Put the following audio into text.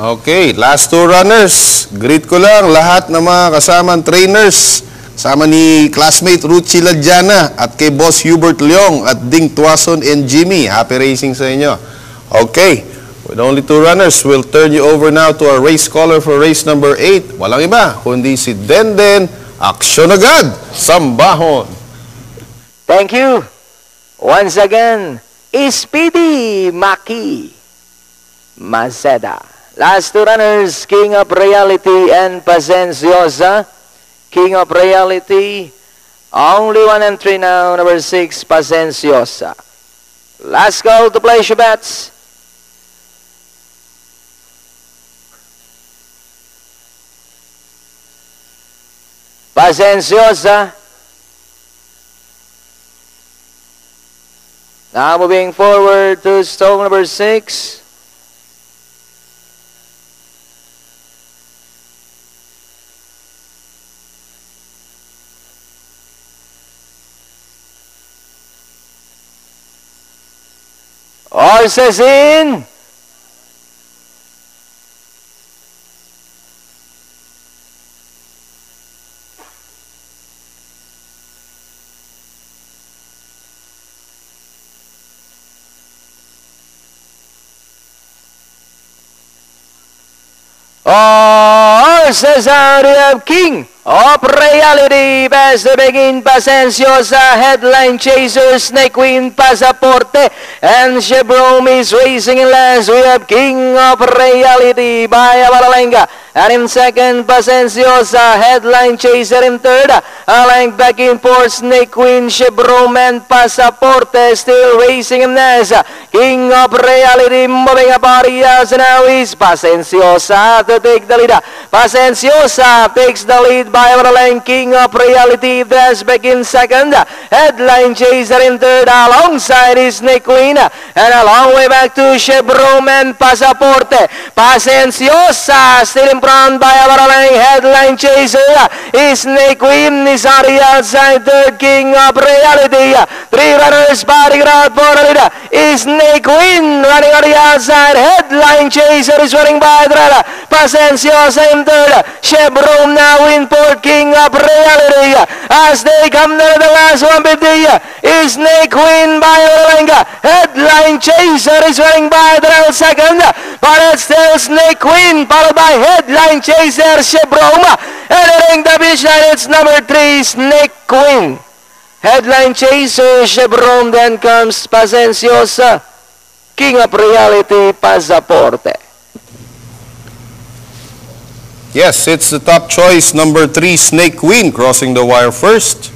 Okay, last two runners. Greet ko lang lahat ng mga kasamang trainers. Kasama ni classmate Ruchi Ladjana at kay Boss Hubert Leong at Ding Tuason and Jimmy. Happy racing sa inyo. Okay, with only two runners, we'll turn you over now to our race caller for race number 8. Walang iba, kundi si Denden. Aksyon agad! Sambahon! Thank you. Once again, Speedy Maki Maceda. Last two runners, King of Reality and Pasenciosa. King of Reality, only 1 entry now, number 6, Pasenciosa. Last call to place your bets. Pasenciosa. Now moving forward to stone number 6. Horses in. Horses out, we have King of Reality, best to begin, Pasenciosa, Headline Chaser, Snake Queen, Pasaporte, and Chevron is racing in last. We have King of Reality by Abaralenga, and in second, Pasenciosa, Headline Chaser in third. Alang back in fourth, Snake Queen, Chevron, and Pasaporte still racing in last. King of Reality moving up areas, and now is Pasenciosa to take the lead. Pasenciosa takes the lead by Abralang. King of Reality that's back in second. Headline Chaser in third. Alongside is Snake Queen. And a long way back to Chevron and Pasaporte. Pasenciosa still in front by Abralang. Headline Chaser is Snake Queen. Is outside third. King of Reality. Three runners batting out for the lead. Is Snake Queen running on the outside. Headline Chaser is running by the lead. Pasenciosa in third. Chevron now in fourth. King of Reality. As they come to the last 150 is Snake Queen by Olenga. Headline Chaser is running by the second. But it's still Snake Queen followed by Headline Chaser Chevron. Entering the finish line, it's number 3, Snake Queen. Headline Chaser Chevron, then comes Pasenciosa. King of Reality, Pasaporte. Yes, it's the top choice, number 3, Snake Queen, crossing the wire first.